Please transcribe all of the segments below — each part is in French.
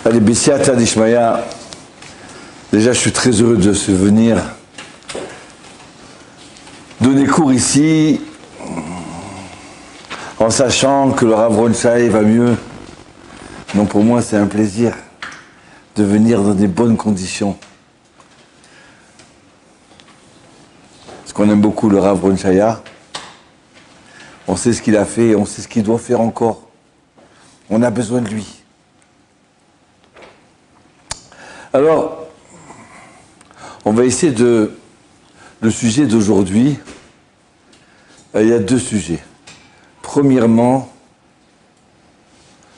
Allez, Bessiata d'Ishmaïa. Déjà, je suis très heureux de venir donner cours ici, en sachant que le Rav Ron Shai va mieux. Donc pour moi, c'est un plaisir de venir dans des bonnes conditions. Parce qu'on aime beaucoup le Rav Ron Shai. On sait ce qu'il a fait, on sait ce qu'il doit faire encore. On a besoin de lui. Alors, on va essayer de... Le sujet d'aujourd'hui, il y a deux sujets. Premièrement,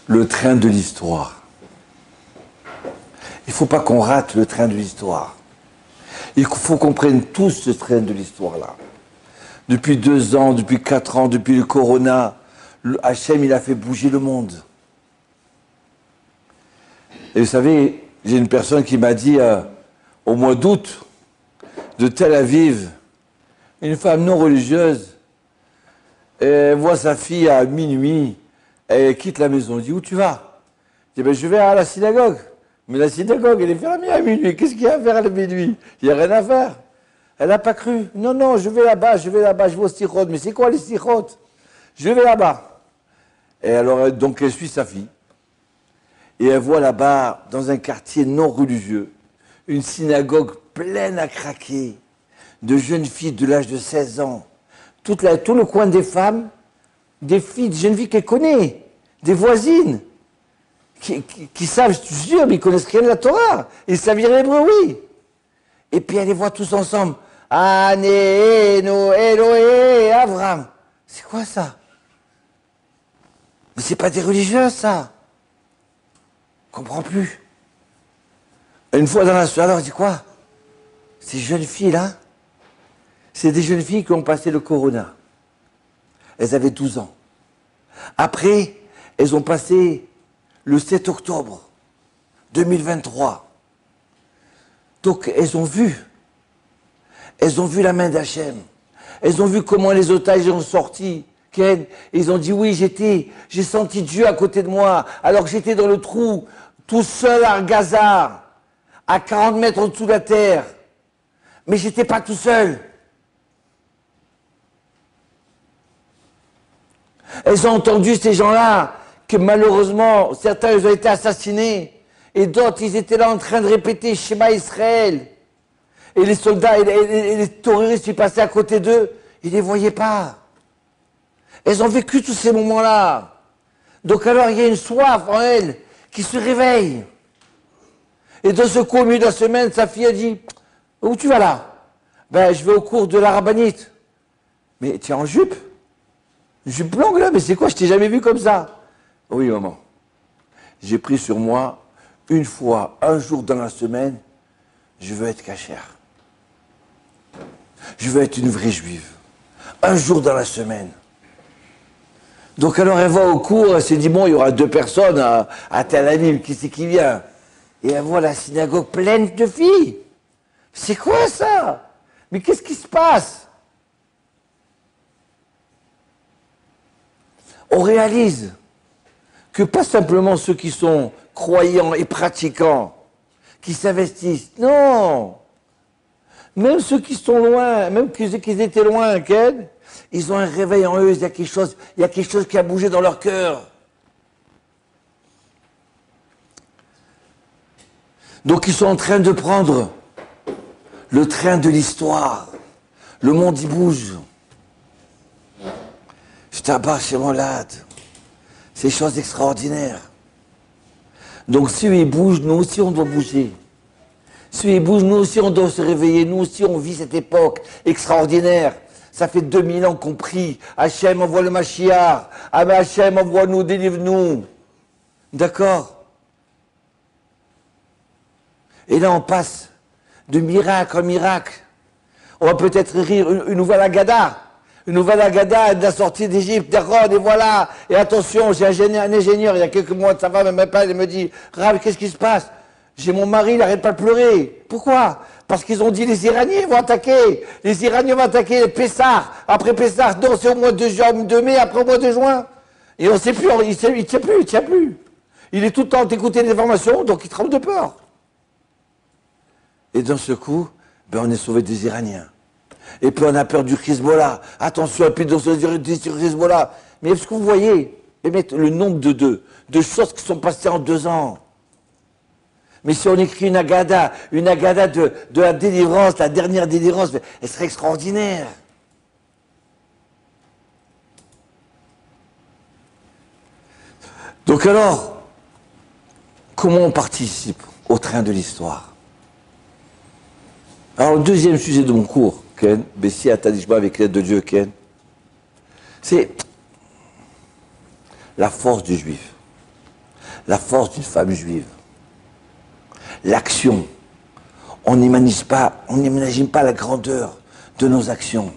le train de l'histoire. Il ne faut pas qu'on rate le train de l'histoire. Il faut qu'on prenne tous ce train de l'histoire-là. Depuis 2 ans, depuis 4 ans, depuis le Corona, Hachem, il a fait bouger le monde. Et vous savez, j'ai une personne qui m'a dit, au mois d'août, de Tel Aviv, une femme non religieuse, elle voit sa fille à minuit, elle quitte la maison. Elle dit, où tu vas? Je dis, ben, je vais à la synagogue. Mais la synagogue, elle est fermée à minuit. Qu'est-ce qu'il y a à faire à minuit? Il n'y a rien à faire. Elle n'a pas cru. Non, non, je vais là-bas, je vais au stichot. Mais c'est quoi les stichot? Je vais là-bas. Et alors, donc, elle suit sa fille. Et elle voit là-bas, dans un quartier non religieux, une synagogue pleine à craquer, de jeunes filles de l'âge de 16 ans. Tout le coin des femmes, des filles, des jeunes filles qu'elle connaît, des voisines, qui savent, je te jure, mais ils connaissent rien de la Torah. Ils savent lire l'hébreu, oui. Et puis elle les voit tous ensemble. Anéno, Eloé, Avram. C'est quoi ça? Mais c'est pas des religieux, ça. Je comprends plus. Une fois dans la soirée, alors, je dis quoi? Ces jeunes filles-là, c'est des jeunes filles qui ont passé le Corona. Elles avaient 12 ans. Après, elles ont passé le 7 octobre 2023. Donc, elles ont vu la main d'Hachem. Elles ont vu comment les otages ont sorti. Ils ont dit, oui, j'ai senti Dieu à côté de moi, alors que j'étais dans le trou, tout seul à Gaza, à 40 mètres au-dessous de la terre. Mais j'étais pas tout seul. Elles ont entendu ces gens-là, que malheureusement, certains ils ont été assassinés, et d'autres, ils étaient là en train de répéter Shema Israël. Et les soldats et les terroristes, ils passaient à côté d'eux, ils ne les voyaient pas. Elles ont vécu tous ces moments-là. Donc alors, il y a une soif en elles qui se réveille. Et de ce coup, au milieu de la semaine, sa fille a dit, où tu vas là? Ben, je vais au cours de la rabbinite. Mais tu es en jupe? Une jupe longue là? Mais c'est quoi? Je t'ai jamais vu comme ça. Oui, maman. J'ai pris sur moi, une fois, un jour dans la semaine, je veux être cachère. Je veux être une vraie juive. Un jour dans la semaine. Donc alors elle va au cours, elle s'est dit, bon, il y aura 2 personnes à Tel Aviv, qui c'est qui vient? Et elle voit la synagogue pleine de filles. C'est quoi ça? Mais qu'est-ce qui se passe? On réalise que pas simplement ceux qui sont croyants et pratiquants, qui s'investissent, non. Même ceux qui sont loin, même qu'ils étaient loin, ils ont un réveil en eux, il y a quelque chose qui a bougé dans leur cœur. Donc ils sont en train de prendre le train de l'histoire. Le monde y bouge. Je t'abat chez mon lad. C'est des choses extraordinaires. Donc si ils bougent, nous aussi on doit bouger. Si ils bougent, nous aussi on doit se réveiller. Nous aussi on vit cette époque extraordinaire. Ça fait 2000 ans qu'on prie. Hachem envoie le Mashiach. Ah mais Hachem envoie-nous, délivre-nous. D'accord? Et là, on passe de miracle en miracle. On va peut-être rire une nouvelle Agada. Une nouvelle Agada de la sortie d'Égypte, d'Aaron, et voilà. Et attention, j'ai un ingénieur, il y a quelques mois, sa femme m'appelle et me dit, Rav, qu'est-ce qui se passe? J'ai mon mari, il n'arrête pas de pleurer. Pourquoi? Parce qu'ils ont dit, les Iraniens vont attaquer. Les Iraniens vont attaquer Pessah. Après Pessah, non, c'est au mois de mai, après au mois de juin. Et on ne sait plus, il ne tient plus. Il est tout le temps d'écouter les informations, donc il tremble de peur. Et d'un ce coup, ben on est sauvé des Iraniens. Et puis on a peur du Hezbollah. Attention, et puis du Hezbollah. Mais est-ce que vous voyez le nombre de choses qui sont passées en 2 ans? Mais si on écrit une agada de la délivrance, la dernière délivrance, elle serait extraordinaire. Donc alors, comment on participe au train de l'histoire? Alors le deuxième sujet de mon cours, Ken, Bessie Atadishma avec l'aide de Dieu, Ken, c'est la force du juif, la force d'une femme juive, l'action. On n'imagine pas la grandeur de nos actions.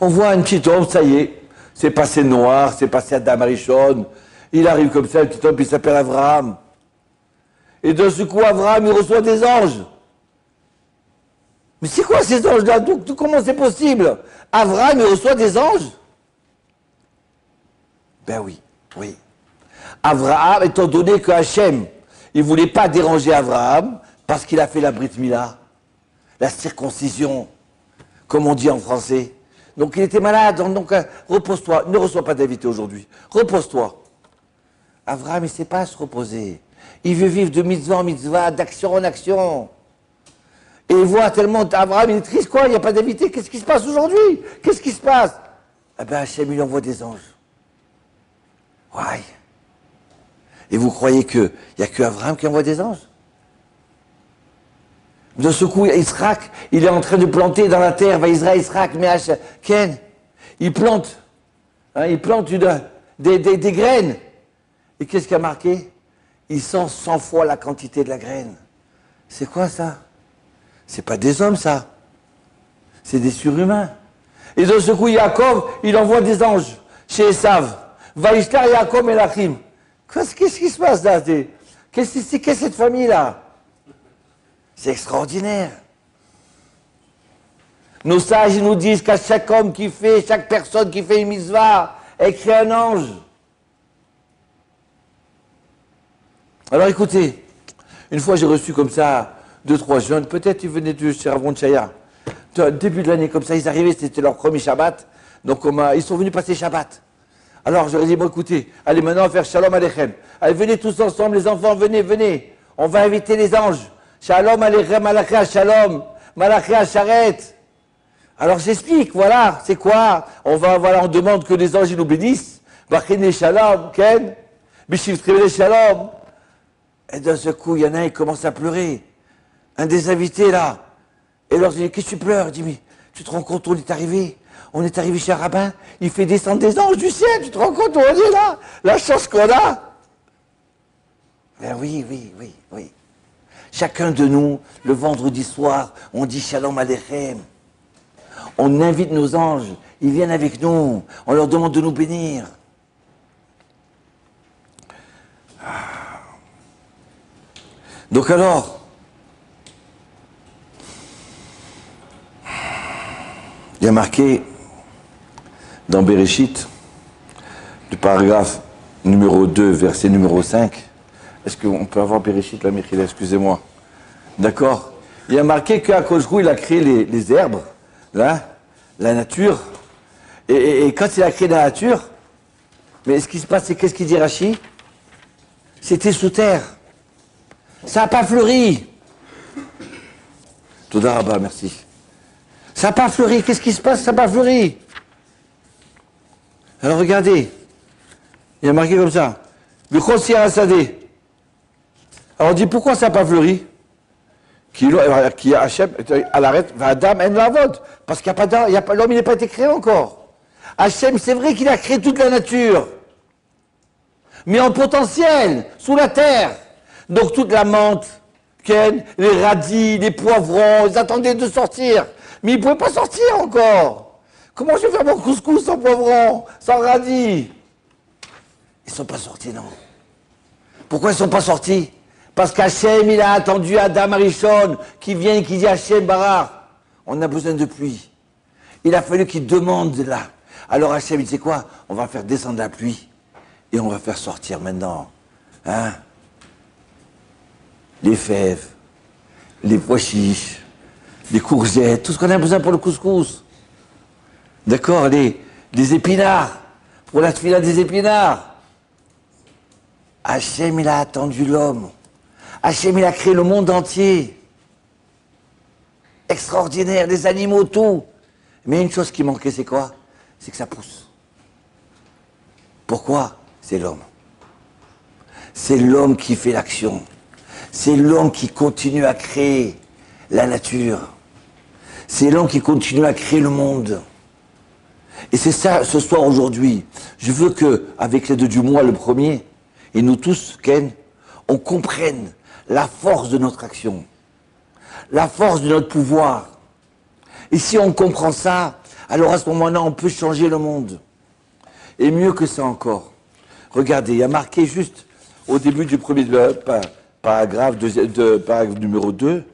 On voit un petit homme, ça y est, c'est passé Noir, c'est passé Adam Arishon, il arrive comme ça, un petit homme, il s'appelle Abraham. Et de ce coup, Abraham, il reçoit des anges. Mais c'est quoi ces anges-là? Comment c'est possible? Abraham, il reçoit des anges? Ben oui, oui. Abraham, étant donné que Hachem, il ne voulait pas déranger Abraham, parce qu'il a fait la Brit Mila, la circoncision, comme on dit en français. Donc il était malade, donc repose-toi, ne reçois pas d'invité aujourd'hui, repose-toi. Abraham, il ne sait pas se reposer. Il veut vivre de mitzvah en mitzvah, d'action en action. Et il voit tellement, Abraham, il est triste, quoi, il n'y a pas d'invité, qu'est-ce qui se passe aujourd'hui? Qu'est-ce qui se passe? Eh bien, Hachem, il envoie des anges. Ouais. Et vous croyez qu'il n'y a que Abraham qui envoie des anges? De ce coup, Israël, il est en train de planter dans la terre, va Israël, mais Ken, il plante, hein, des graines. Et qu'est-ce qui a marqué? Il sent 100 fois la quantité de la graine. C'est quoi ça? C'est pas des hommes, ça. C'est des surhumains. Et de ce coup, Yaakov, il envoie des anges chez Esav. Vaishtar Yaakov et Lachim. Qu'est-ce qui se passe là? Qu'est-ce que cette famille-là? C'est extraordinaire. Nos sages, ils nous disent qu'à chaque homme qui fait, chaque personne qui fait une mitzvah, elle crée un ange. Alors écoutez, une fois j'ai reçu comme ça 2-3 jeunes, peut-être ils venaient de chez Ravon Chaya. Début de l'année comme ça, ils arrivaient, c'était leur premier Shabbat. Donc ils sont venus passer Shabbat. Alors je leur ai dit, bon écoutez, allez maintenant on va faire Shalom Aleichem. Allez, venez tous ensemble, les enfants, venez. On va inviter les anges. Shalom Aleichem, Malacha, Shalom, Malacha, Sharet. Alors j'explique, voilà, c'est quoi? On demande que les anges ils nous bénissent. Bachine Shalom, Ken, Bishiv Trivele Shalom. Et d'un seul coup, il y en a un, il commence à pleurer. Un des invités, là. Et alors, je dis, qu'est-ce que tu pleures? Je dis, mais tu te rends compte, on est arrivé chez un rabbin, il fait descendre des anges du ciel, tu te rends compte, on est là, la chance qu'on a. Ben oui. Chacun de nous, le vendredi soir, on dit Shalom Aleichem. On invite nos anges, ils viennent avec nous, on leur demande de nous bénir. Donc alors, il y a marqué dans Bereshit, le paragraphe numéro 2, verset numéro 5. Est-ce qu'on peut avoir Bereshit là, Michel, excusez-moi. D'accord? Il y a marqué qu'Akadosh Baruch Hu, il a créé les herbes, là, la nature. Et quand il a créé la nature, mais ce qui se passe, c'est qu'est-ce qu'il dit Rashi? C'était sous terre. Ça n'a pas fleuri. Toda Rabba, merci. Ça n'a pas fleuri. Qu'est-ce qui se passe? Ça n'a pas fleuri. Alors regardez. Il y a marqué comme ça. Bichos Yarasadeh. Alors on dit pourquoi ça n'a pas fleuri? Qui a Hachem, à l'arrêt, Adam en lavod. Parce qu'il n'y a pas l'homme, il n'a pas été créé encore. Hachem, c'est vrai qu'il a créé toute la nature. Mais en potentiel, sous la terre. Donc toute la menthe, Ken, les radis, les poivrons, ils attendaient de sortir. Mais ils ne pouvaient pas sortir encore. Comment je vais faire mon couscous sans poivron, sans radis? Ils ne sont pas sortis, non. Pourquoi ils ne sont pas sortis? Parce qu'Hachem, il a attendu Adam Arishon, qui vient et qui dit Hachem Barar, on a besoin de pluie. Il a fallu qu'il demande là. Alors Hachem, il sait quoi? On va faire descendre la pluie et on va faire sortir maintenant Hein? Les fèves, les pois chiches, les courgettes, tout ce qu'on a besoin pour le couscous. D'accord, les épinards, pour la tefila des épinards. Hachem, il a attendu l'homme. Hachem, il a créé le monde entier. Extraordinaire, les animaux, tout. Mais une chose qui manquait, c'est quoi? C'est que ça pousse. Pourquoi? C'est l'homme. C'est l'homme qui fait l'action. C'est l'homme qui continue à créer la nature. C'est l'homme qui continue à créer le monde. Et c'est ça, ce soir, aujourd'hui. Je veux que, avec l'aide du mois, le premier, et nous tous, Ken, on comprenne la force de notre action, la force de notre pouvoir. Et si on comprend ça, alors à ce moment-là, on peut changer le monde. Et mieux que ça encore. Regardez, il y a marqué juste au début du premier paragraphe, paragraphe numéro 2.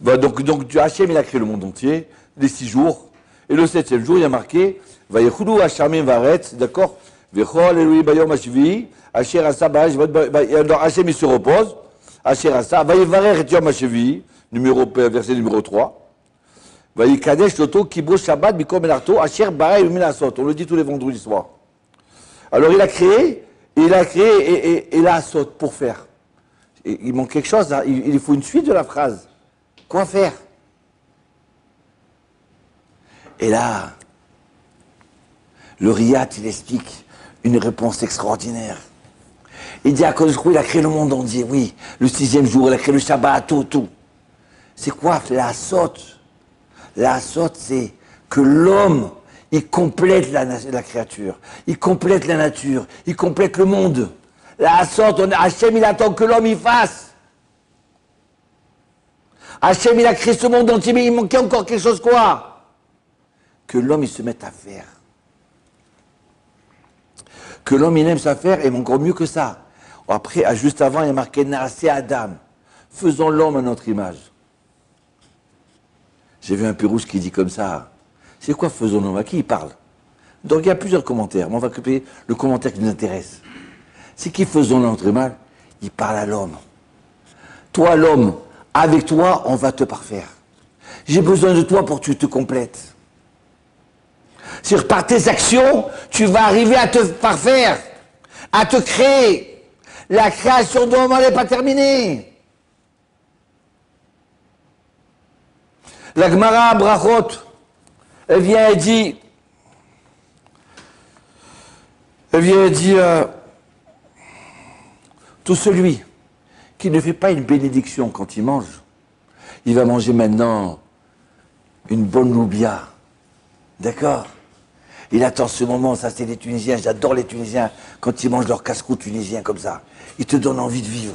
Bah, donc Hachem, il a créé le monde entier, les 6 jours. Et le 7e jour, il y a marqué Vayechoulou Hachamim Varetz, d'accord? Vechol Elohim Bayom Hashvi, Asher Asa Ba'ash, Hachem, il se repose. Asher Asa, Vayevarer et Yom Hashvi, verset numéro 3. Vayikadesh Loto Kibo Shabbat Bikom Elarto, Asher Bara Illuminasot. On le dit tous les vendredis soirs. Alors il a créé, et là, saute pour faire. Et il manque quelque chose, là. Il faut une suite de la phrase. Quoi faire? Et là, le Riyat, il explique une réponse extraordinaire. Il dit à Kozrou, il a créé le monde entier, oui. Le 6e jour, il a créé le Shabbat, tout. C'est quoi la saute? La saute, c'est que l'homme, il complète la créature. Il complète la nature. Il complète le monde. La saute, Hachem, il attend que l'homme y fasse. Hachem, il a créé ce monde entier, mais il manquait encore quelque chose, quoi? Que l'homme, il se mette à faire. Que l'homme, il aime sa faire, et encore mieux que ça. Après, juste avant, il y a marqué Naasé Adam. Faisons l'homme à notre image. J'ai vu un Pérouge qui dit comme ça. C'est quoi faisons l'homme? À qui il parle? Donc il y a plusieurs commentaires, mais on va couper le commentaire qui nous intéresse. C'est qui faisons notre image? Il parle à l'homme. Toi, l'homme, avec toi, on va te parfaire. J'ai besoin de toi pour que tu te complètes. Sur par tes actions, tu vas arriver à te parfaire, à te créer. La création de l'homme, elle n'est pas terminée. La Gemara Brachot, elle vient et dit, tout celui qui ne fait pas une bénédiction quand il mange, il va manger maintenant une bonne loubia. D'accord? Il attend ce moment, ça c'est les Tunisiens, j'adore les Tunisiens, quand ils mangent leur casse-cou tunisien comme ça. Ils te donnent envie de vivre.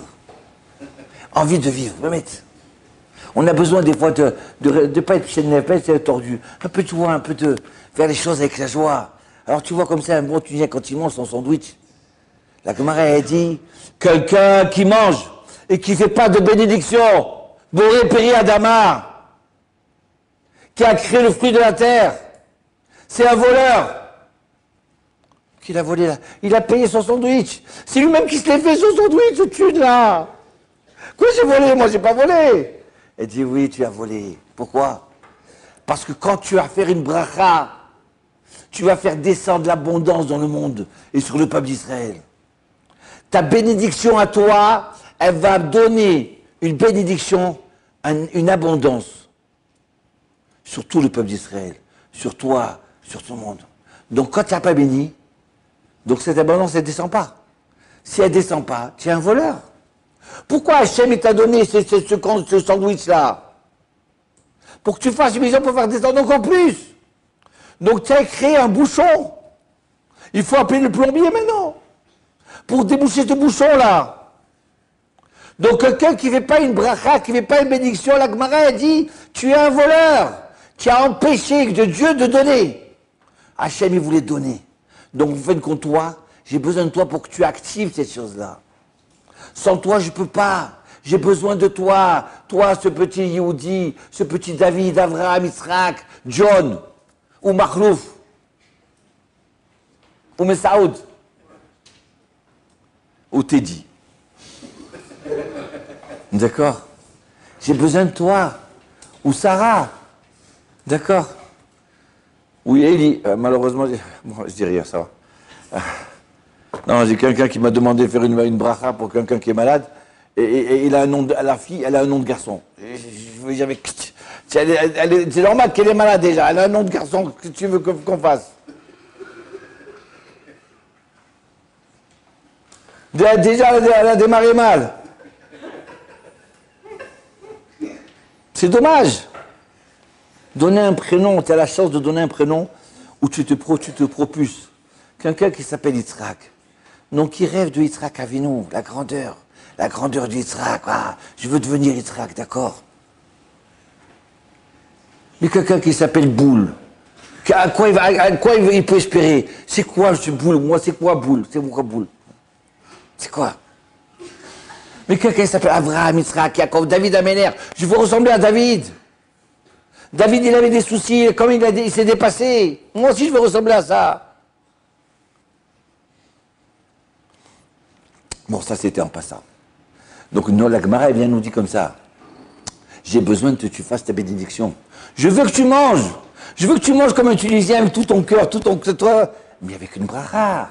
Envie de vivre, on a besoin des fois de pas être chaîne pas être tordu. Un peu de joie, un peu de faire les choses avec la joie. Alors tu vois comme ça un bon Tunisien quand il mange son sandwich. La Gemara a dit, quelqu'un qui mange et qui ne fait pas de bénédiction, Boré Péri Adama, qui a créé le fruit de la terre, c'est un voleur. Qu'il a volé là. Il a payé son sandwich. C'est lui-même qui se l'est fait son sandwich, ce thune là. Quoi j'ai volé? Moi j'ai pas volé. Elle dit oui, tu as volé. Pourquoi? Parce que quand tu vas faire une bracha, tu vas faire descendre l'abondance dans le monde et sur le peuple d'Israël. Ta bénédiction à toi, elle va donner une bénédiction, une abondance sur tout le peuple d'Israël, sur toi, sur tout le monde. Donc quand tu n'as pas béni, donc cette abondance, elle ne descend pas. Si elle ne descend pas, tu es un voleur. Pourquoi Hachem t'a donné ce sandwich-là? Pour que tu fasses une mission pour faire descendre encore plus. Donc tu as créé un bouchon. Il faut appeler le plombier maintenant. Pour déboucher ce bouchon-là. Donc quelqu'un qui ne fait pas une bracha, qui ne fait pas une bénédiction, la Gemara a dit, tu es un voleur. Tu as empêché de Dieu de donner. Hachem, il voulait donner. Donc vous faites contre toi, j'ai besoin de toi pour que tu actives cette chose-là. Sans toi, je ne peux pas. J'ai besoin de toi. Toi, ce petit Yehudi, ce petit David, Avraham, Yitzhak, John, ou Makhlouf, ou Messaoud, ou Teddy. D'accord? J'ai besoin de toi. Ou Sarah. D'accord? Oui, Eli. Malheureusement, bon, je dis rien, ça va. Non, j'ai quelqu'un qui m'a demandé de faire une bracha pour quelqu'un qui est malade. Et il a un nom de, la fille, elle a un nom de garçon. J'avais. C'est normal qu'elle est malade déjà. Elle a un nom de garçon. Que tu veux qu'on fasse? Déjà, elle a démarré mal. C'est dommage. Donner un prénom, tu as la chance de donner un prénom où tu te propulses. Quelqu'un qui s'appelle Yitzhak. Donc qui rêve de Yitzhak Avinu, la grandeur de Yitzhak. Ah, je veux devenir Yitzhak, d'accord? Mais quelqu'un qui s'appelle Boule, à quoi il peut espérer? C'est quoi ce Boule? Moi, c'est quoi Boule? C'est quoi Boule? C'est quoi? Mais quelqu'un qui s'appelle Avraham, Yitzhak, Yaakov, David Améler. Je veux ressembler à David. David, il avait des soucis, comme il s'est dépassé. Moi aussi, je veux ressembler à ça. Bon, ça, c'était en passant. Donc, la Gemara, elle vient nous dire comme ça. J'ai besoin que tu fasses ta bénédiction. Je veux que tu manges. Je veux que tu manges comme un Tunisien avec tout ton cœur, tout ton toi, mais avec une bracha.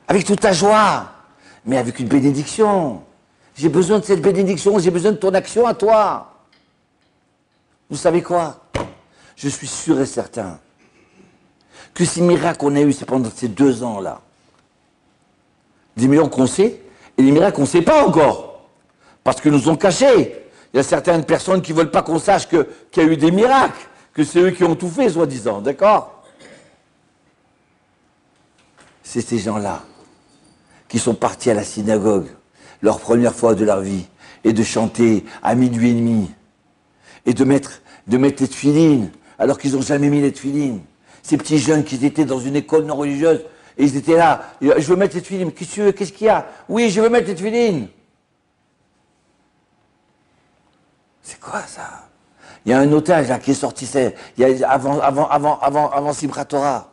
Avec toute ta joie. Mais avec une bénédiction. J'ai besoin de cette bénédiction, j'ai besoin de ton action à toi. Vous savez quoi? Je suis sûr et certain que ces miracles qu'on a eus pendant ces 2 ans-là, des miracles qu'on sait, et des miracles qu'on ne sait pas encore, parce que nous ont cachés. Il y a certaines personnes qui ne veulent pas qu'on sache qu'il y a eu des miracles, que c'est eux qui ont tout fait, soi-disant, d'accord? C'est ces gens-là qui sont partis à la synagogue, leur première fois de leur vie, et de chanter à 12h30, et de mettre les tefilines, alors qu'ils n'ont jamais mis les tefilines. Ces petits jeunes qui étaient dans une école non religieuse, et ils étaient là, je veux mettre les tefilines, qu'est-ce qu'il y a? Oui, je veux mettre les tefilines. C'est quoi ça? Il y a un otage là qui est sorti, avant Simchat Torah.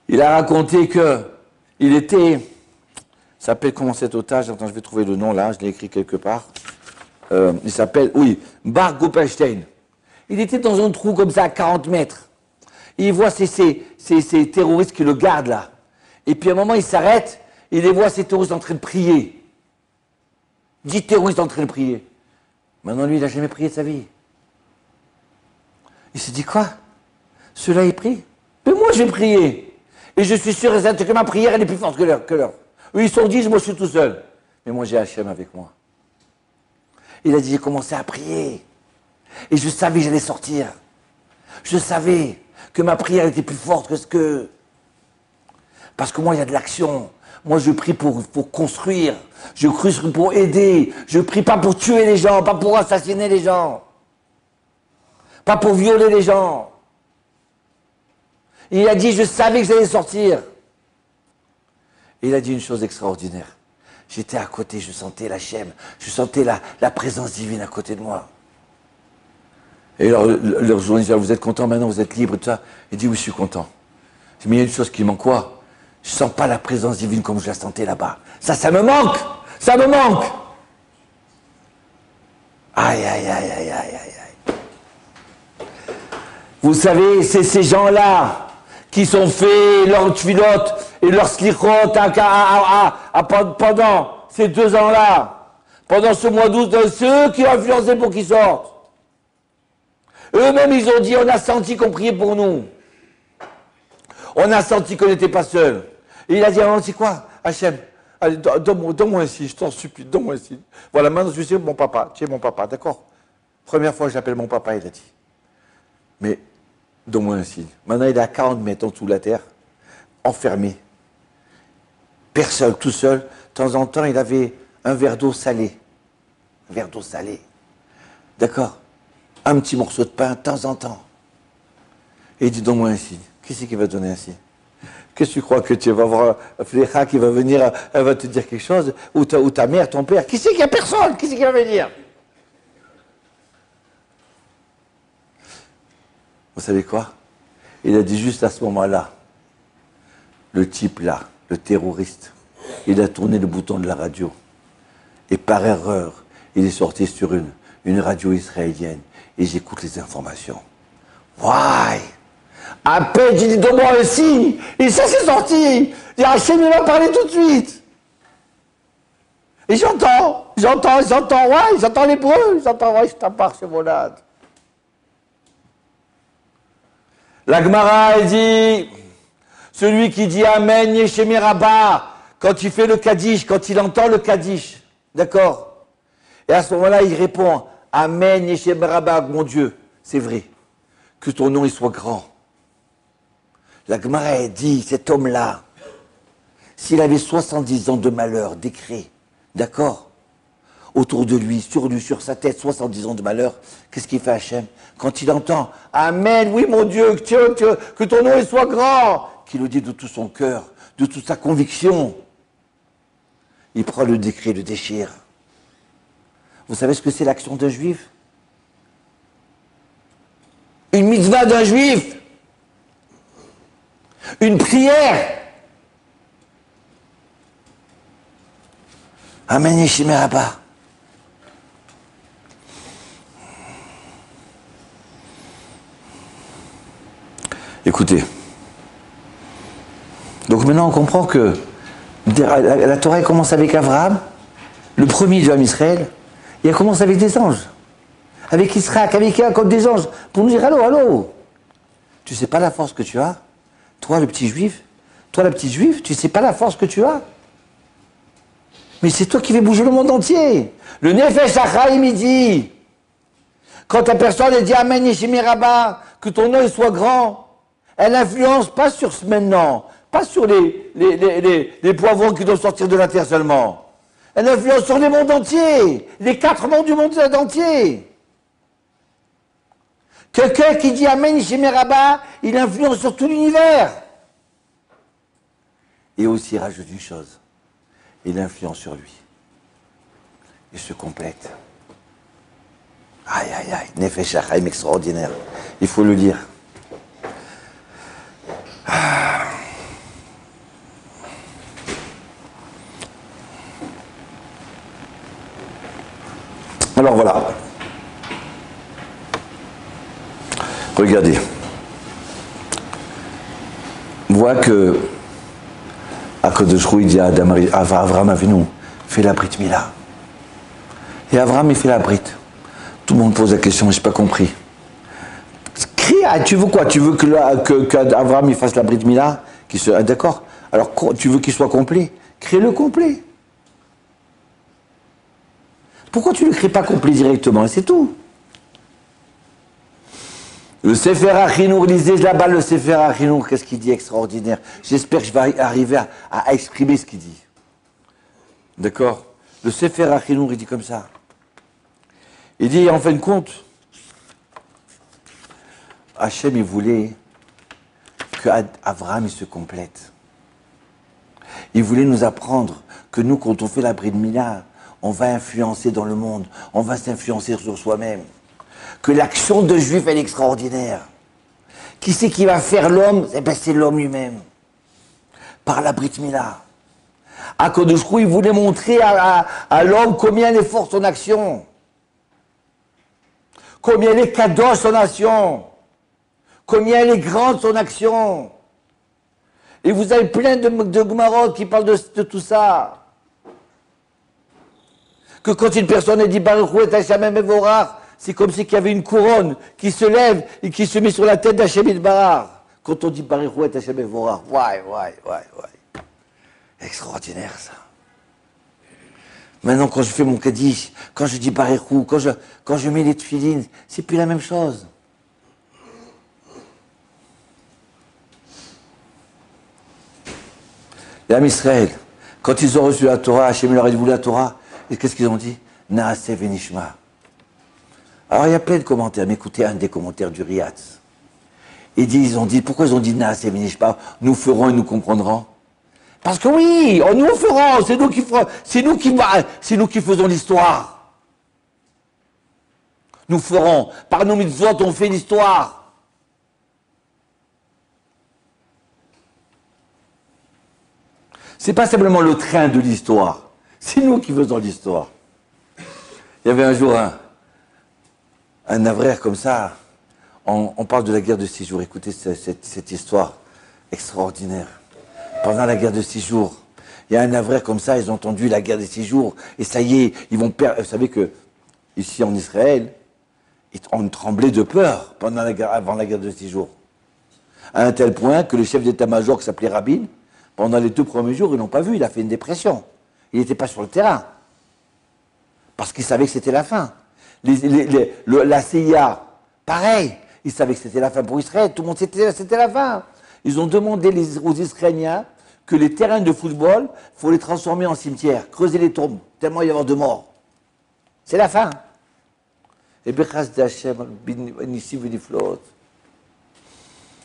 Il a raconté que il était, ça s'appelle comment cet otage? Attends, je vais trouver le nom là, je l'ai écrit quelque part. Il s'appelle, oui, Bar Gopenstein. Il était dans un trou comme ça à 40 mètres. Et il voit ces terroristes qui le gardent là. Et puis à un moment, il s'arrête, il les voit ces terroristes en train de prier. 10 terroristes en train de prier. Maintenant, lui, il n'a jamais prié de sa vie. Il s'est dit quoi? Ceux-là, ils prient? Mais moi, je vais prier. Et je suis sûr et certain que ma prière, elle est plus forte que leur. Eux, ils sont 10, moi, je suis tout seul. Mais moi, j'ai Hachem avec moi. Il a dit, j'ai commencé à prier. Et je savais que j'allais sortir. Je savais que ma prière était plus forte que ce que... Parce que moi, il y a de l'action. Moi, je prie pour construire. Je prie pour aider. Je prie pas pour tuer les gens, pas pour assassiner les gens. Pas pour violer les gens. Il a dit, je savais que j'allais sortir. Et il a dit une chose extraordinaire. J'étais à côté, je sentais la Shem, je sentais la présence divine à côté de moi. Et alors, le journaliste dit, vous êtes content maintenant, vous êtes libre, tout ça. Il dit, oui, je suis content. Mais il y a une chose qui manque, quoi? Je ne sens pas la présence divine comme je la sentais là-bas. Ça me manque! Ça me manque! Aïe, aïe, aïe, aïe, aïe, aïe, aïe. Vous savez, c'est ces gens-là qui sont fait leur tfilote et leur slichot pendant ces 2 ans-là. Pendant ce mois d'août, c'est eux qui ont influencé pour qu'ils sortent. Eux-mêmes, ils ont dit, on a senti qu'on priait pour nous. On a senti qu'on n'était pas seuls. Et il a dit, c'est quoi, Hachem? Allez, donne-moi un signe, je t'en supplie, donne-moi un signe. Voilà, maintenant, je sais mon papa, tu es mon papa, d'accord? Première fois que j'appelle mon papa, il a dit. Mais, donne-moi un signe. Maintenant, il est à 40 mètres en dessous de la terre, enfermé. Personne, tout seul. De temps en temps, il avait un verre d'eau salée. Un verre d'eau salée. D'accord? Un petit morceau de pain, de temps en temps. Et il dit, donne-moi un signe. Qui c'est qui va donner un signe? Qu'est-ce que tu crois que tu vas voir Flécha qui va venir, elle va te dire quelque chose? Ou ta mère, ton père? Qui c'est qu'il n'y a personne? Qui c'est qui va venir? Vous savez quoi? Il a dit juste à ce moment-là, le type là, le terroriste, il a tourné le bouton de la radio. Et par erreur, il est sorti sur une radio israélienne. Et j'écoute les informations. Why? À peine j'ai dit donne-moi un signe. Et ça c'est sorti. Et Hachem il m'a parlé tout de suite. Et j'entends, ouais, j'entends l'hébreu, j'entends, ouais, je t'appare chez Volade. La Gemara, elle dit, celui qui dit Amen, Yeshemi Rabba, quand il fait le Kaddish, quand il entend le Kaddish, d'accord? Et à ce moment-là, il répond, Amen, Yeshemi Rabba, mon Dieu, c'est vrai, que ton nom il soit grand. La Gemara, elle dit, cet homme-là, s'il avait 70 ans de malheur, décret, d'accord? Autour de lui, sur sa tête, 70 ans de malheur, qu'est-ce qu'il fait Hachem? Quand il entend « Amen, oui mon Dieu, que ton nom soit grand », qu'il le dit de tout son cœur, de toute sa conviction, il prend le décret, le déchire. Vous savez ce que c'est l'action d'un juif? Une mitzvah d'un juif, une prière. Amen, Yeshemi Rabba. Écoutez, donc maintenant on comprend que la Torah commence avec Abraham, le premier du homme Israël, et elle commence avec des anges, avec Israël, avec Jacob, des anges, pour nous dire allô, allô, tu sais pas la force que tu as, toi le petit juif, tu sais pas la force que tu as, mais c'est toi qui fais bouger le monde entier. Le Nefesh HaChaim il dit, quand la personne elle dit Amen Yeshemi Rabba, que ton nom il soit grand, elle n'influence pas sur ce maintenant, pas sur les poivrons qui doivent sortir de la terre seulement. Elle influence sur les mondes entiers, les 4 mondes du monde entier. Quelqu'un qui dit Amen Yeshemi Rabba, il influence sur tout l'univers. Et aussi, il rajoute une chose, il influence sur lui. Il se complète. Aïe, aïe, aïe, Nefesh HaChaim extraordinaire. Il faut le lire. Alors voilà. Regardez. On voit que Akadosh Hu dit à Avraham Avinu, fais la Brit Mila. Et Avraham il fait la Brit. Tout le monde pose la question, je n'ai pas compris. Tu veux quoi? Tu veux qu'Avraham il fasse la Brit Mila? D'accord? Alors tu veux qu'il soit complet? Crée-le complet. Pourquoi tu ne le crées pas complet directement? Et c'est tout. Le Sefer HaChinour, lisez là-bas le Sefer HaChinour, qu'est-ce qu'il dit extraordinaire. J'espère que je vais arriver à exprimer ce qu'il dit. D'accord? Le Sefer HaChinour, il dit comme ça. Il dit, en fin de compte, Hachem, il voulait qu'Avraham, il se complète. Il voulait nous apprendre que nous, quand on fait la Brit Mila, on va influencer dans le monde, on va s'influencer sur soi-même. Que l'action de juif, elle est extraordinaire. Qui c'est qui va faire l'homme? Eh bien, c'est l'homme lui-même. Par la Brit Mila. Akadosh Hu, il voulait montrer à l'homme combien il est fort son action. Combien il est kadosh son action. Combien elle est grande son action. Et vous avez plein de Gemarot qui parlent de tout ça. Que quand une personne dit Baruch Hu et Hashem Mevorach, c'est comme si il y avait une couronne qui se lève et qui se met sur la tête d'Hashem Mevorach. Quand on dit Baruch Hu et Hashem Mevorach, ouais. Extraordinaire ça. Maintenant quand je fais mon Kaddish, quand je dis Baruch Hu, quand je mets les tefilines, c'est plus la même chose. Les Am Israël, quand ils ont reçu la Torah, Hachem leur a dit la Torah, et qu'est-ce qu'ils ont dit? Naaseh venishma. Alors il y a plein de commentaires, mais écoutez un des commentaires du Riatz. Ils ont dit, pourquoi ils ont dit Naaseh venishma? Nous ferons et nous comprendrons. Parce que oui, nous ferons, c'est nous qui faisons l'histoire. Nous ferons, par nos mitzvot, on fait l'histoire. C'est pas simplement le train de l'histoire. C'est nous qui faisons l'histoire. Il y avait un jour un navraire comme ça. On parle de la guerre de 6 jours. Écoutez cette histoire extraordinaire. Pendant la guerre de 6 jours, il y a un navraire comme ça, ils ont entendu la guerre des 6 jours, et ça y est, ils vont perdre. Vous savez que, ici en Israël, on tremblait de peur avant la guerre de 6 jours. À un tel point que le chef d'état-major, qui s'appelait Rabin, pendant les 2 premiers jours, ils ne l'ont pas vu, il a fait une dépression. Il n'était pas sur le terrain. Parce qu'il savait que c'était la fin. La CIA, pareil, ils savaient que c'était la fin pour Israël, tout le monde c'était la fin. Ils ont demandé aux Israéliens que les terrains de football, il faut les transformer en cimetières, creuser les tombes, tellement il y avoir de morts. C'est la fin. Et il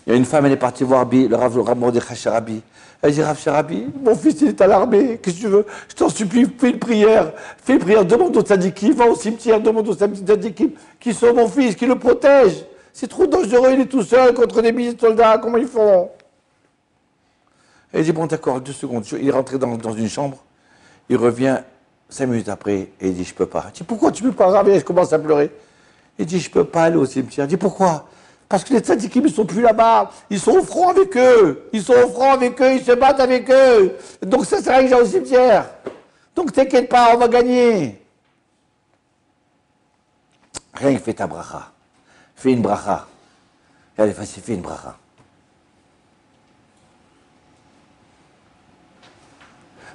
y a une femme, elle est partie voir le Rav Mordechai Sharabi. Elle dit, Rav Sharabi, mon fils il est à l'armée, qu'est-ce que tu veux? Je t'en supplie, fais une prière, demande aux tzadikim, va au cimetière, demande aux tzadikim qui sauve mon fils, qui le protège. C'est trop dangereux, il est tout seul contre des milliers de soldats, comment ils font? Elle dit, bon d'accord, 2 secondes. Il est rentré dans une chambre, il revient 5 minutes après, et il dit, je peux pas. Je dis, pourquoi tu peux pas? Rav, je commence à pleurer. Il dit, je peux pas aller au cimetière. Je dis, pourquoi? Parce que les tzadikim, ils sont plus là-bas. Ils sont au front avec eux. Ils se battent avec eux. Donc ça sert à rien que j'aille au cimetière. Donc t'inquiète pas, on va gagner. Rien que fais ta bracha. Fais une bracha. Allez, vas-y, fais une bracha.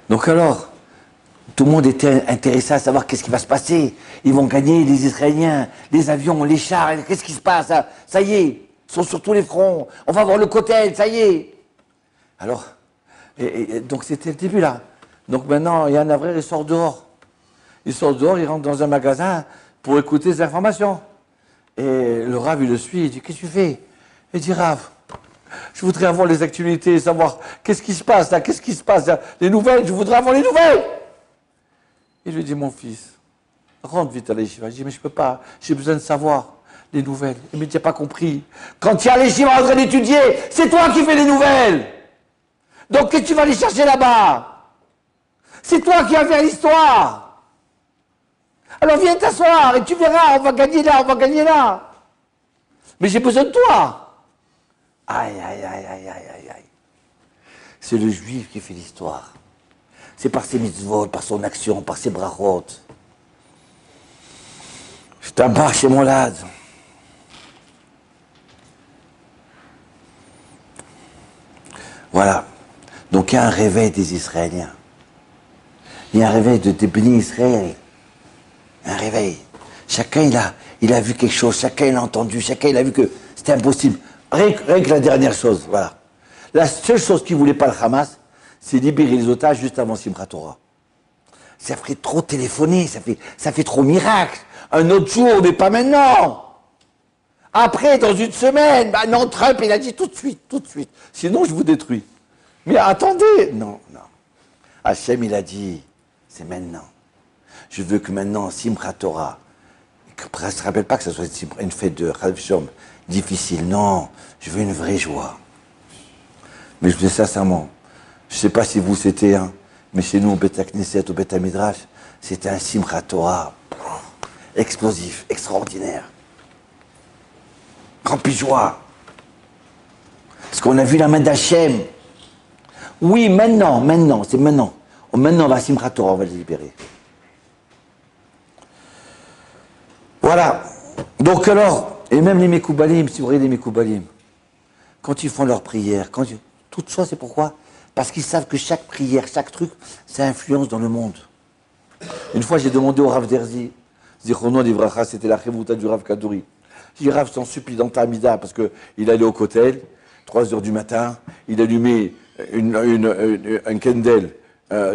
Donc alors, tout le monde était intéressé à savoir qu'est-ce qui va se passer. Ils vont gagner, les Israéliens, les avions, les chars, qu'est-ce qui se passe? Ça y est, ils sont sur tous les fronts. On va voir le Kotel, ça y est. Alors, donc c'était le début là. Donc maintenant, il y a un navraire, il sort dehors. Il sort dehors, il rentre dans un magasin pour écouter les informations. Et le Rav, il le suit, il dit, qu'est-ce que tu fais? Il dit, Rav, je voudrais avoir les actualités, savoir qu'est-ce qui se passe là, qu'est-ce qui se passe là. Les nouvelles, je voudrais avoir les nouvelles. Et je lui dis, mon fils, rentre vite à l'Yeshiva. Je dis, mais je ne peux pas, j'ai besoin de savoir les nouvelles. Il me dit, tu n'as pas compris. Quand tu es à l'Yeshiva en train d'étudier, c'est toi qui fais les nouvelles. Donc qu'est-ce que tu vas aller chercher là-bas? C'est toi qui vas faire l'histoire. Alors viens t'asseoir et tu verras, on va gagner là, on va gagner là. Mais j'ai besoin de toi. Aïe, aïe, aïe, aïe, aïe, aïe, aïe. C'est le juif qui fait l'histoire. C'est par ses mitzvot, par son action, par ses brachot. Je t'abats chez mon lad. Voilà. Donc il y a un réveil des Israéliens. Il y a un réveil des bénis Israël. Un réveil. Chacun il a vu quelque chose, chacun il a entendu, chacun il a vu que c'était impossible. Rien que la dernière chose, voilà. La seule chose qu'il ne voulait pas le Hamas, c'est libérer les otages juste avant Simchat Torah. Ça ferait trop téléphoner, ça fait trop miracle. Un autre jour, mais pas maintenant. Après, dans une semaine, bah non, Trump, il a dit tout de suite. Sinon, je vous détruis. Mais attendez. Non, non. Hachem, il a dit, c'est maintenant. Je veux que maintenant, Simchat Torah, je ne rappelle pas que ce soit une fête de Chadshom difficile. Non, je veux une vraie joie. Mais je dis sincèrement, je ne sais pas si vous c'était un, mais chez nous au Beth Knesset, au Beth Midrash, c'était un Simchat Torah explosif, extraordinaire, rempli de joie. Parce qu'on a vu la main d'Hachem. Oui, maintenant, c'est maintenant. Maintenant, on va à Simchat Torah, on va les libérer. Voilà. Donc alors, et même les Mekoubalim, si vous regardez les Mekoubalim, quand ils font leur prière, toute chose, c'est pourquoi? Parce qu'ils savent que chaque prière, chaque truc, ça influence dans le monde. Une fois, j'ai demandé au Rav Derzi, Zichrono Livracha, c'était la Chevouta du Rav Kadouri. J'ai dit, Rav, t'en supplie dans ta Amida, parce qu'il allait au Kotel, 3 h du matin, il allumait un candle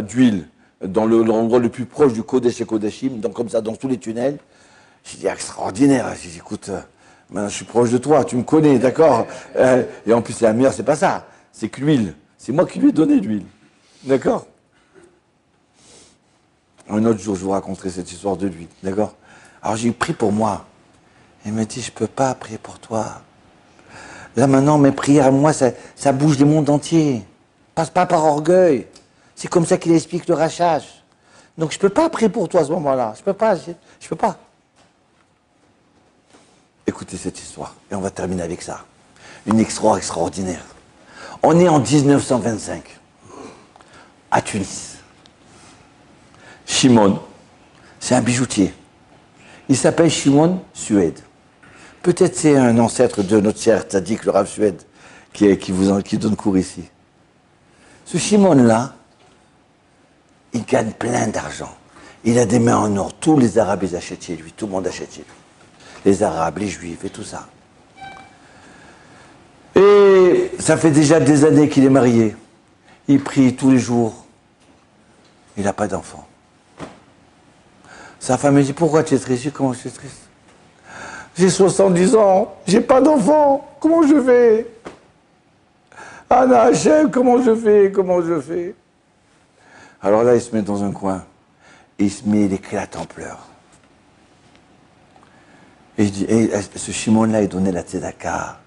d'huile dans l'endroit le plus proche du Kodesh et Kodeshim, comme ça, dans tous les tunnels. J'ai dit, extraordinaire. J'ai dit, écoute, maintenant je suis proche de toi, tu me connais, d'accord? Et en plus, la meilleure, c'est pas ça, c'est que l'huile. C'est moi qui lui ai donné l'huile. D'accord? Un autre jour, je vous raconterai cette histoire de l'huile. D'accord? Alors j'ai pris pour moi. Il m'a dit, je ne peux pas prier pour toi. Là maintenant, mes prières, moi, ça bouge le monde entier. Passe pas par orgueil. C'est comme ça qu'il explique le rachage. Donc je ne peux pas prier pour toi à ce moment-là. Je ne peux pas, je peux pas. Écoutez cette histoire, et on va terminer avec ça. Une histoire extraordinaire. On est en 1925, à Tunis. Shimon, c'est un bijoutier. Il s'appelle Shimon Suède. Peut-être c'est un ancêtre de notre cher tzaddik, le Rav Suède, qui donne cours ici. Ce Shimon-là, il gagne plein d'argent. Il a des mains en or. Tous les Arabes, ils achètent chez lui. Tout le monde achète chez lui. Les Arabes, les Juifs et tout ça. Et ça fait déjà des années qu'il est marié. Il prie tous les jours. Il n'a pas d'enfant. Sa femme me dit, pourquoi tu es triste? Comment je suis triste? J'ai 70 ans, j'ai pas d'enfant. Comment je fais? Anna Hachem, comment je fais? Comment je fais? Alors là, il se met dans un coin. Et il éclate en pleurs. Et je dis, ce Shimon-là, il donnait la tzedaka.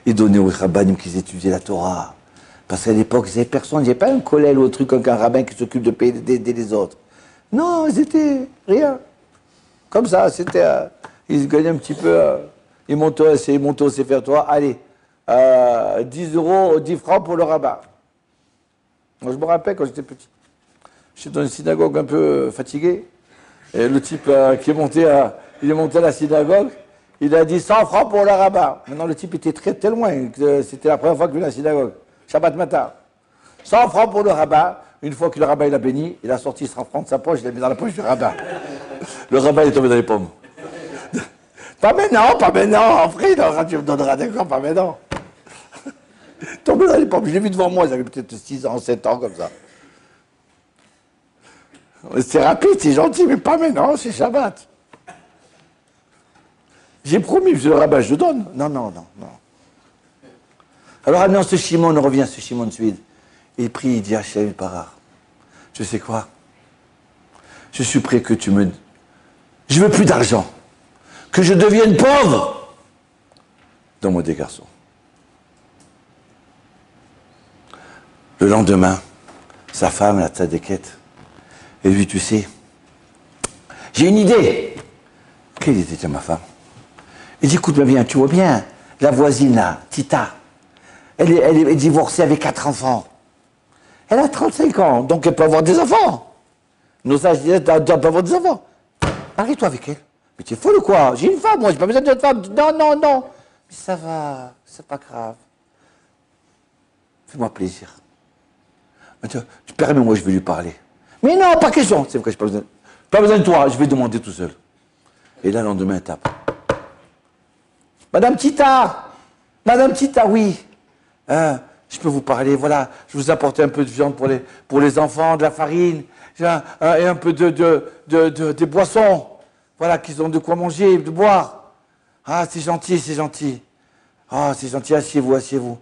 Il donnait aux rabbinim qui étudiaient la Torah. Parce qu'à l'époque, il n'y avait personne, il n'y avait pas un collège ou un truc comme un rabbin qui s'occupe de payer d'aider les autres. Non, ils étaient rien. Comme ça, c'était... ils gagnaient un petit peu... ils montaient au Sefer Torah. Allez, 10 euros, 10 francs pour le rabbin. Moi, je me rappelle quand j'étais petit. J'étais dans une synagogue un peu fatigué. Et le type qui est monté à... Il est monté à la synagogue, il a dit 100 francs pour le rabbin. Maintenant, le type était très loin, c'était la première fois qu'il venait à la synagogue, Shabbat matin. 100 francs pour le rabbin. Une fois que le rabbin il a béni, il a sorti 100 francs de sa poche, il l'a mis dans la poche du rabbin. Le rabbin est tombé dans les pommes. Pas maintenant, frère, tu me donneras d'accord, pas maintenant. Tombé dans les pommes, je l'ai vu devant moi, j'avais peut-être 6 ans, 7 ans, comme ça. C'est rapide, c'est gentil, mais pas maintenant, c'est Shabbat. J'ai promis, monsieur le rabbin, je donne. Non. Alors, maintenant, ce Shimon, on revient à ce Shimon Suède. Il prie, il dit à Hachem Parah, je sais quoi? Je suis prêt que tu me... Je veux plus d'argent. Que je devienne pauvre. Donne-moi des garçons. Le lendemain, sa femme, la tzadékette, elle lui dit, tu sais, j'ai une idée. Quelle idée, tiens, ma femme? Il dit, écoute-moi bien, tu vois bien, la voisine là, Tita, elle est divorcée avec 4 enfants. Elle a 35 ans, donc elle peut avoir des enfants. Nos sages disaient, elle doit pas avoir des enfants. Marie-toi avec elle. Mais tu es folle ou quoi? J'ai une femme, moi, j'ai pas besoin d'une femme. Non. Mais ça va, c'est pas grave. Fais-moi plaisir. Tu permets-moi, je vais lui parler. Mais non, pas question. C'est vrai que j'ai pas besoin de toi, je vais demander tout seul. Et là, le lendemain, elle tape. Madame Tita, oui. Je peux vous parler, voilà, je vous apporte un peu de viande pour les enfants, de la farine, et un peu des boissons, voilà, qu'ils ont de quoi manger, de boire. Ah, c'est gentil. Ah, c'est gentil, asseyez-vous.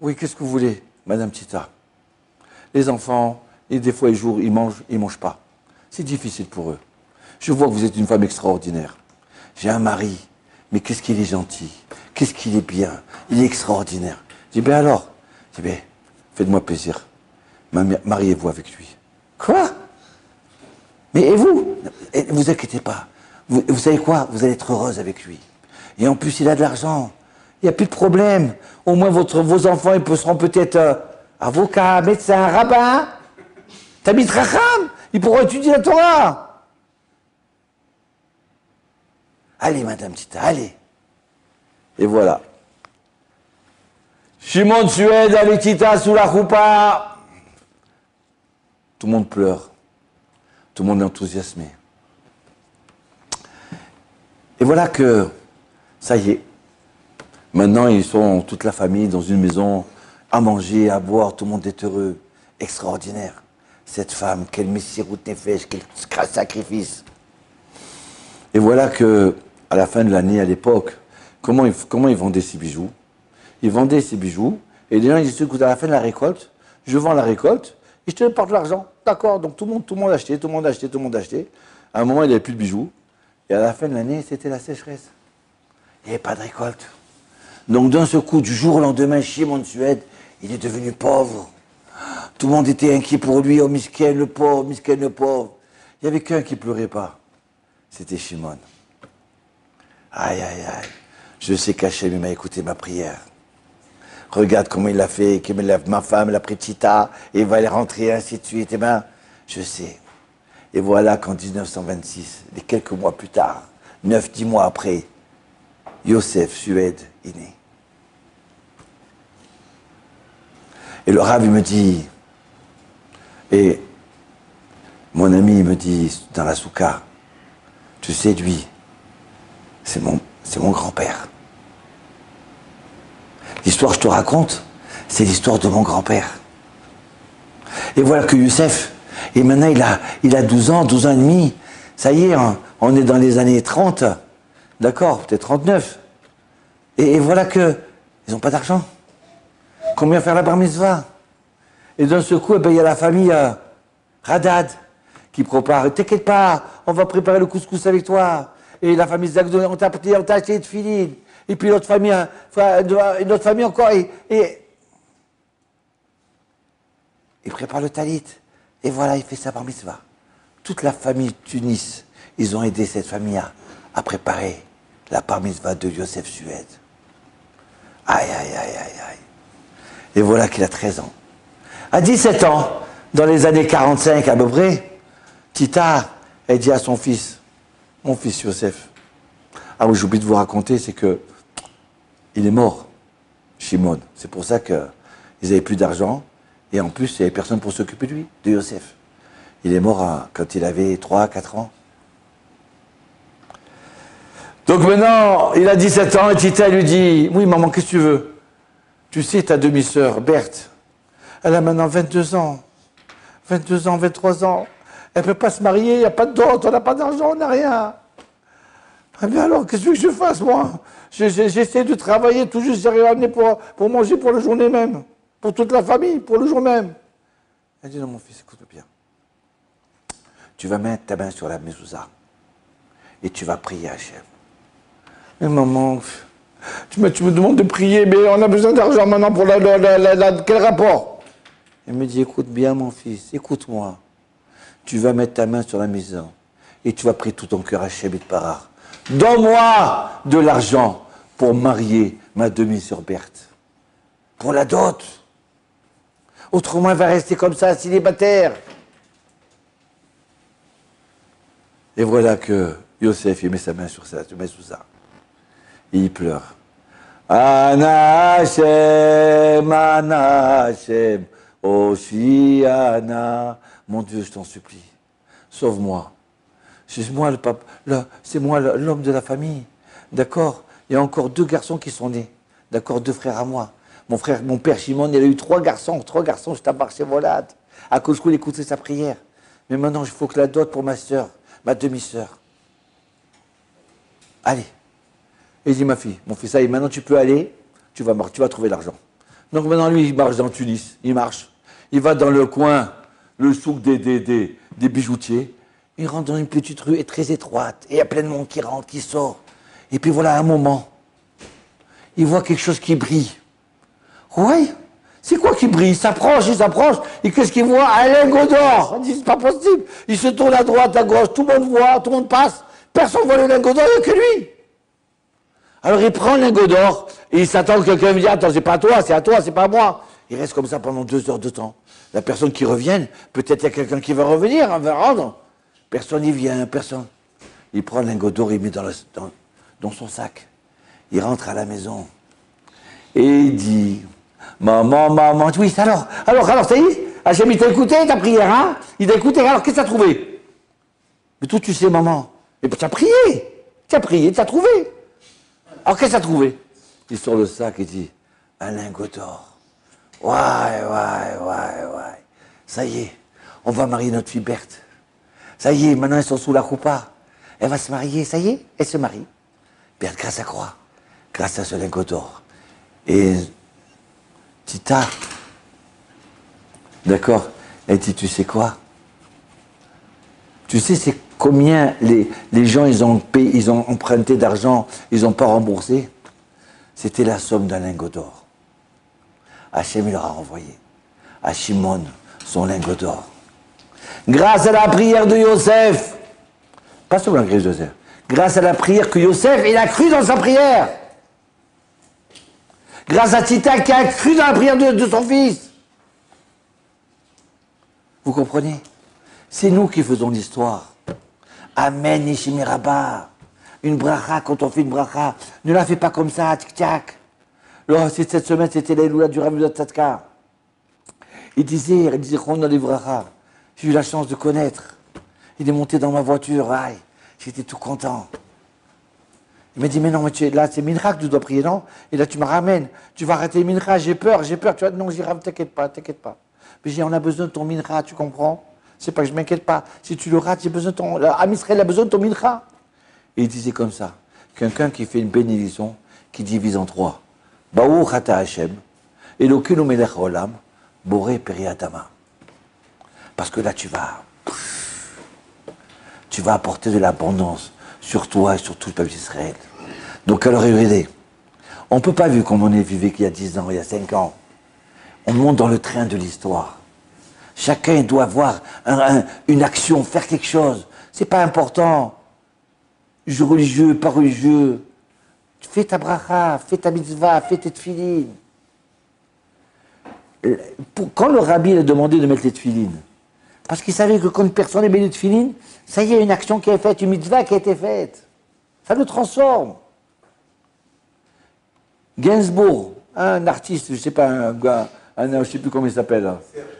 Oui, qu'est-ce que vous voulez, Madame Tita? Les enfants, et des fois, ils mangent pas. C'est difficile pour eux. Je vois que vous êtes une femme extraordinaire. J'ai un mari. Mais qu'est-ce qu'il est gentil, qu'est-ce qu'il est bien, il est extraordinaire. Je dis, ben alors, faites-moi plaisir, mariez-vous avec lui. Quoi? Mais et vous? Vous inquiétez pas, vous savez quoi? Vous allez être heureuse avec lui. Et en plus, il a de l'argent, il n'y a plus de problème. Au moins, vos enfants, ils seront peut-être avocats, médecins, rabbins, Tamid Racham, ils pourront étudier la Torah. Allez, Madame Tita, allez. Et voilà. Shimon Suède avec Tita sous la choupa. Tout le monde pleure. Tout le monde est enthousiasmé. Et voilà que, ça y est. Maintenant, ils sont toute la famille dans une maison, à manger, à boire, tout le monde est heureux. Extraordinaire. Cette femme, quel messirut nefesh, quel sacrifice. Et voilà que, à la fin de l'année, à l'époque, comment ils vendaient ces bijoux? Ils vendaient ces bijoux, et les gens ils disaient, écoute, à la fin de la récolte, je vends la récolte, et je te porte l'argent. D'accord, donc tout le monde achetait. À un moment, il n'y avait plus de bijoux, et à la fin de l'année, c'était la sécheresse. Il n'y avait pas de récolte. Donc d'un seul coup, du jour au lendemain, Shimon Suède, il est devenu pauvre. Tout le monde était inquiet pour lui, oh Misken le pauvre, Misken le pauvre. Il n'y avait qu'un qui pleurait pas. C'était Shimon. Aïe, aïe, aïe. Je sais qu'Hachem m'a écouté ma prière. Regarde comment il l'a fait, qu'il me lève ma femme, la Tita, et il va aller rentrer, ainsi de suite. Eh bien, je sais. Et voilà qu'en 1926, et quelques mois plus tard, 9-10 mois après, Yosef Sued est né. Et le Rav, il me dit, et mon ami, il me dit, dans la soukha, tu sais, lui, c'est mon grand-père. L'histoire que je te raconte, c'est l'histoire de mon grand-père. Et voilà que Youssef, et maintenant il a 12 ans et demi. Ça y est, hein, on est dans les années 30, d'accord, peut-être 39. Et voilà que ils n'ont pas d'argent. Combien faire la bar mitzvah? Et d'un seul coup, il y a la famille Radad qui prépare. T'inquiète pas, on va préparer le couscous avec toi. Et la famille Zagdo, on t'a acheté de filine. Et puis l'autre famille, une autre famille encore, et il prépare le talit. Et voilà, il fait sa bar mitzvah. Toute la famille Tunis, ils ont aidé cette famille à préparer la bar mitzvah de Yosef Sued. Aïe, aïe, aïe, aïe, aïe. Et voilà qu'il a 13 ans. À 17 ans, dans les années 45 à peu près, Tita, elle dit à son fils, mon fils Yosef, ah oui, j'ai oublié de vous raconter, c'est que il est mort, Shimon. C'est pour ça qu'ils n'avaient plus d'argent. Et en plus, il n'y avait personne pour s'occuper de lui, de Yosef. Il est mort quand il avait 3-4 ans. Donc maintenant, il a 17 ans et Tita lui dit, oui maman, qu'est-ce que tu veux? Tu sais, ta demi-sœur, Berthe, elle a maintenant 22 ans. 22 ans, 23 ans. Elle ne peut pas se marier, il n'y a pas de dot, on n'a pas d'argent, on n'a rien. Eh bien alors, qu'est-ce que je fasse, moi? J'essaie de travailler, tout juste, j'arrive à amener pour manger pour la journée même. Pour toute la famille, pour le jour même. Elle dit, non, mon fils, écoute bien. Tu vas mettre ta main sur la mezouza et tu vas prier à Hachem. Mais maman, tu me demandes de prier, mais on a besoin d'argent maintenant pour quel rapport? Elle me dit, écoute bien, mon fils, écoute-moi. Tu vas mettre ta main sur la maison et tu vas prier tout ton cœur à Hachem et Parar. Donne-moi de l'argent pour marier ma demi-sœur Berthe. Pour la dot. Autrement, elle va rester comme ça, célibataire. Et voilà que Yosef, il met sa main sur sa mezouza. Et il pleure. Ana Hashem, Oshiana. Mon Dieu, je t'en supplie, sauve-moi. C'est moi le pape, c'est moi l'homme de la famille. D'accord? Il y a encore 2 garçons qui sont nés. D'accord? 2 frères à moi. Mon père Shimon, il a eu 3 garçons. 3 garçons, je t'embarque chez Volade. À cause qu'il écoutait sa prière. Mais maintenant, il faut que la dot pour ma sœur, ma demi-sœur. Allez. Et il dit, ma fille, mon fils, allez, maintenant tu peux aller, tu vas trouver l'argent. Donc maintenant, lui, il marche dans Tunis. Il marche. Il va dans le coin, le souk des bijoutiers. Il rentre dans une petite rue très étroite. Et il y a plein de monde qui rentre, qui sort. Et puis voilà, à un moment, il voit quelque chose qui brille. Oui, c'est quoi qui brille? Il s'approche. Et qu'est-ce qu'il voit? Un lingot d'or. Il dit, c'est pas possible. Il se tourne à droite, à gauche. Tout le monde voit, tout le monde passe. Personne ne voit le lingot d'or, il n'y a que lui. Alors il prend le lingot d'or et il s'attend que quelqu'un me dise, attends, c'est pas toi, c'est pas moi. Il reste comme ça pendant 2 heures de temps. La personne qui revienne, peut-être il y a quelqu'un qui va revenir, va rendre. Personne n'y vient, personne. Il prend le lingot d'or, il met dans son sac. Il rentre à la maison. Et il dit, maman, oui, alors, ça y est, Hachem, il t'a écouté ta prière, hein? Il t'a écouté, alors qu'est-ce que t'as trouvé? Mais toi, tu sais, maman. Mais tu as prié, tu as trouvé. Alors qu'est-ce que t'as trouvé? Il sort le sac et dit, un lingot d'or. Ouais. Ça y est, on va marier notre fille Berthe. Ça y est, maintenant ils sont sous la roupa. Elle va se marier, ça y est, elle se marie. Berthe, grâce à quoi? Grâce à ce lingot d'or. Et Tita, d'accord, elle dit, tu sais quoi? Tu sais, c'est combien les gens, ils ont emprunté d'argent, ils n'ont pas remboursé? C'était la somme d'un lingot d'or. Hachem, il leur a renvoyé. À Shimon, son lingot d'or. Grâce à la prière de Yosef, pas seulement la prière de Yosef, grâce à la prière que Yosef, il a cru dans sa prière. Grâce à Tita qui a cru dans la prière de son fils. Vous comprenez? C'est nous qui faisons l'histoire. Amen, Nishimi Rabba. Une bracha, quand on fait une bracha, ne la fais pas comme ça, tic-tac. Cette semaine, c'était l'Eloula du Rav Tzadka. Il disait, on a les brachas. J'ai eu la chance de connaître. Il est monté dans ma voiture, aïe, j'étais tout content. Il m'a dit, mais non, mais là, c'est Mincha que tu dois prier, non? Et là, tu me ramènes. Tu vas arrêter le Mincha, j'ai peur. Tu vois, non, j'ai dit, t'inquiète pas. Mais j'ai dit, on a besoin de ton Mincha, tu comprends? C'est pas que je m'inquiète pas. Si tu le rates, j'ai besoin de ton... Am Israël a besoin de ton Mincha. Et il disait comme ça, quelqu'un qui fait une bénédiction, qui divise en trois. Baou Chata Hashem, Elokeinu Melech Olam, Boré Periadama. Parce que là, tu vas apporter de l'abondance sur toi et sur tout le peuple d'Israël. Donc, alors, regardez, on ne peut pas vivre comme on est vivait qu'il y a 10 ans, il y a 5 ans. On monte dans le train de l'histoire. Chacun doit avoir une action, faire quelque chose. C'est pas important. Religieux, pas religieux. Fais ta bracha, fais ta mitzvah, fais tes tefilines. Quand le rabbi a demandé de mettre les tefilines, parce qu'il savait que quand une personne met les tefilines, ça y est, une action qui est faite, une mitzvah qui a été faite. Ça le transforme. Gainsbourg, un artiste, je ne sais pas, un gars, je ne sais plus comment il s'appelle.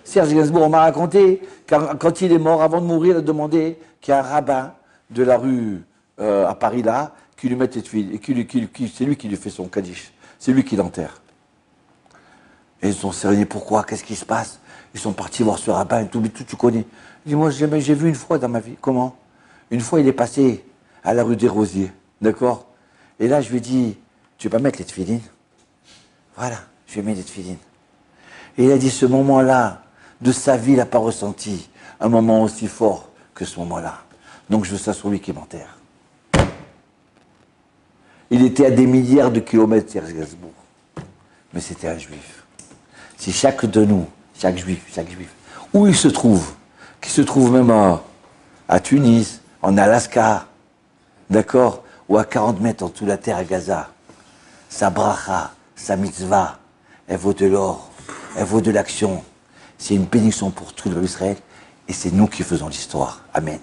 Serge Gainsbourg, on m'a raconté, quand il est mort, avant de mourir, il a demandé qu'il y a un rabbin de la rue à Paris là, qui lui mette les tefilines, et c'est lui qui lui fait son kaddish, c'est lui qui l'enterre. Et ils sont sérieux, pourquoi? Qu'est-ce qui se passe? Ils sont partis voir ce rabbin, tout tu connais. Il dit, moi j'ai vu une fois dans ma vie. Comment? Une fois il est passé à la rue des Rosiers, d'accord? Et là je lui ai dit, tu vas pas mettre les tefilines? Voilà, je lui ai mis les tefilines. Et il a dit, ce moment-là, de sa vie, il n'a pas ressenti un moment aussi fort que ce moment-là. Donc je veux ça sur lui qui m'enterre. Il était à des milliards de kilomètres, Serge Gainsbourg. Mais c'était un juif. Si chaque de nous, chaque juif, où il se trouve, qui se trouve même à Tunis, en Alaska, d'accord, ou à 40 mètres en dessous de la terre à Gaza, sa bracha, sa mitzvah, elle vaut de l'or, elle vaut de l'action. C'est une bénédiction pour tout le peuple d'Israël et c'est nous qui faisons l'histoire. Amen.